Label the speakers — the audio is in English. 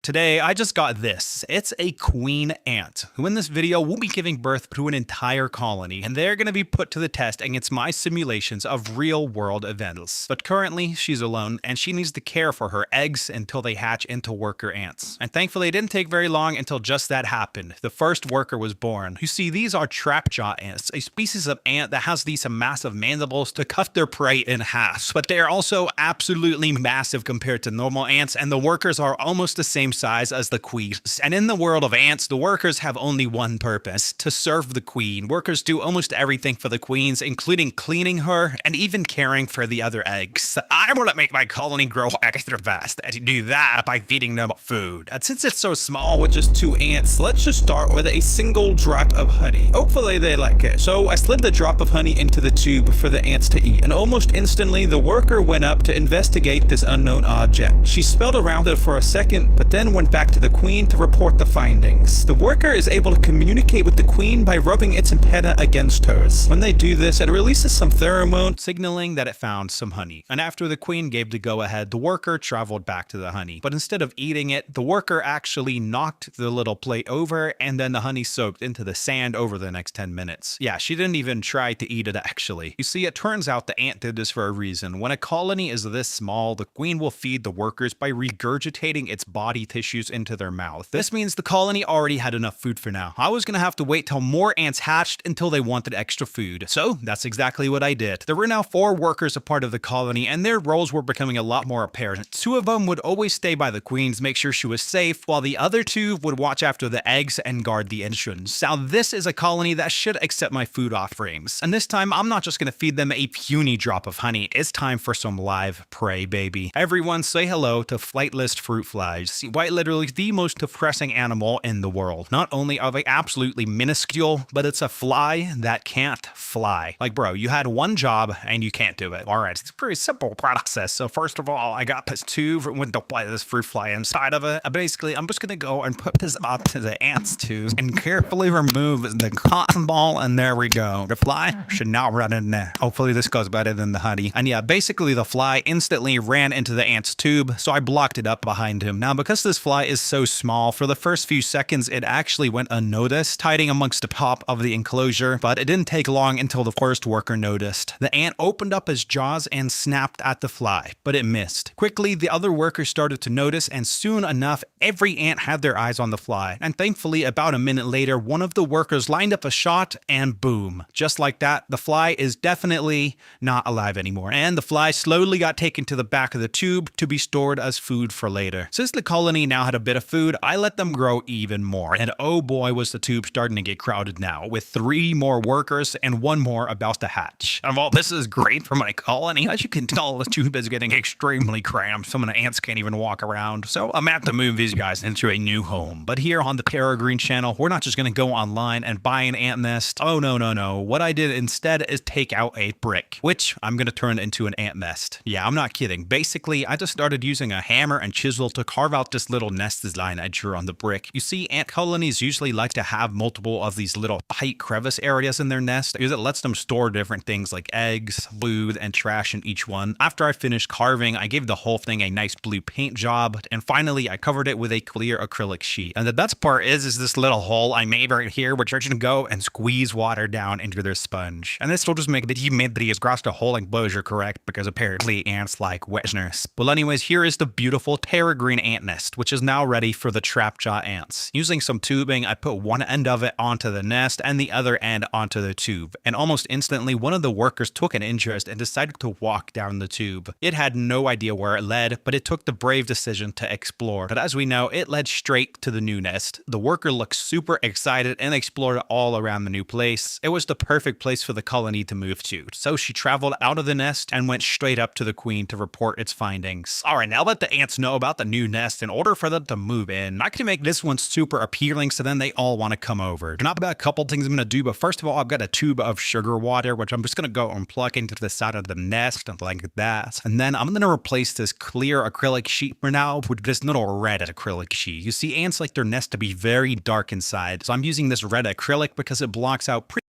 Speaker 1: Today, I just got this. It's a queen ant, who in this video will be giving birth to an entire colony, and they're gonna be put to the test against my simulations of real world events. But currently, she's alone, and she needs to care for her eggs until they hatch into worker ants. And thankfully, it didn't take very long until just that happened. The first worker was born. You see, these are trapjaw ants, a species of ant that has these massive mandibles to cut their prey in half. But they are also absolutely massive compared to normal ants, and the workers are almost the same size as the queens. And in the world of ants, the workers have only one purpose: to serve the queen. Workers do almost everything for the queens, including cleaning her and even caring for the other eggs. I want to make my colony grow extra fast, and to do that by feeding them food. And since it's so small with just 2 ants, let's just start with a single drop of honey. Hopefully they like it. So I slid the drop of honey into the tube for the ants to eat, and almost instantly the worker went up to investigate this unknown object. She spelled around it for a second, but then went back to the queen to report the findings. The worker is able to communicate with the queen by rubbing its antenna against hers. When they do this, it releases some pheromone, signaling that it found some honey. And after the queen gave the go-ahead, the worker traveled back to the honey. But instead of eating it, the worker actually knocked the little plate over, and then the honey soaked into the sand over the next 10 minutes. Yeah, she didn't even try to eat it actually. You see, it turns out the ant did this for a reason. When a colony is this small, the queen will feed the workers by regurgitating its body tissues into their mouth. This means the colony already had enough food for now. I was gonna have to wait till more ants hatched until they wanted extra food. So that's exactly what I did. There were now 4 workers a part of the colony, and their roles were becoming a lot more apparent. 2 of them would always stay by the queens, make sure she was safe, while the other 2 would watch after the eggs and guard the entrance. Now this is a colony that should accept my food offerings. And this time, I'm not just gonna feed them a puny drop of honey. It's time for some live prey, baby. Everyone say hello to flightless fruit flies. See, quite literally the most depressing animal in the world. Not only are they absolutely minuscule, but it's a fly that can't fly. Like, bro, you had one job and you can't do it. All right, it's a pretty simple process. So first of all, I got this tube with this fruit fly inside of it. Basically, I'm just gonna go and put this up to the ant's tube and carefully remove the cotton ball, and there we go. The fly should now run in there. Hopefully this goes better than the honey. And yeah, basically the fly instantly ran into the ant's tube, so I blocked it up behind him. Now, because this fly is so small, for the first few seconds, it actually went unnoticed, hiding amongst the top of the enclosure, but it didn't take long until the first worker noticed. The ant opened up his jaws and snapped at the fly, but it missed. Quickly, the other workers started to notice, and soon enough, every ant had their eyes on the fly. And thankfully, about a minute later, one of the workers lined up a shot, and boom. Just like that, the fly is definitely not alive anymore, and the fly slowly got taken to the back of the tube to be stored as food for later. Since the colony now had a bit of food, I let them grow even more, and oh boy was the tube starting to get crowded now, with 3 more workers and 1 more about to hatch. And while this is great for my colony, as you can tell, the tube is getting extremely cramped. Some of the ants can't even walk around, so I'm at to move these guys into a new home. But here on the Terra channel, we're not just gonna go online and buy an ant nest. Oh no, no, no. What I did instead is take out a brick, which I'm gonna turn into an ant nest. Yeah, I'm not kidding. Basically, I just started using a hammer and chisel to carve out this little nest design I drew on the brick. You see, ant colonies usually like to have multiple of these little tight crevice areas in their nest, because it lets them store different things like eggs, food, and trash in each one. After I finished carving, I gave the whole thing a nice blue paint job, and finally I covered it with a clear acrylic sheet. And the best part is this little hole I made right here, which you're gonna go and squeeze water down into their sponge. And this will just make the humidity across the whole enclosure correct, because apparently ants like wetness. Well anyways, here is the beautiful Terra green ant nest, which is now ready for the trapjaw ants. Using some tubing, I put one end of it onto the nest and the other end onto the tube. And almost instantly, one of the workers took an interest and decided to walk down the tube. It had no idea where it led, but it took the brave decision to explore. But as we know, it led straight to the new nest. The worker looked super excited and explored all around the new place. It was the perfect place for the colony to move to. So she traveled out of the nest and went straight up to the queen to report its findings. Alright, now that the ants know about the new nest, in order for them to move in, I can make this one super appealing so then they all want to come over. And I've got a couple things I'm going to do, but first of all, I've got a tube of sugar water, which I'm just going to go and plug into the side of the nest like that. And then I'm going to replace this clear acrylic sheet for now with this little red acrylic sheet. You see, ants like their nest to be very dark inside, so I'm using this red acrylic because it blocks out pretty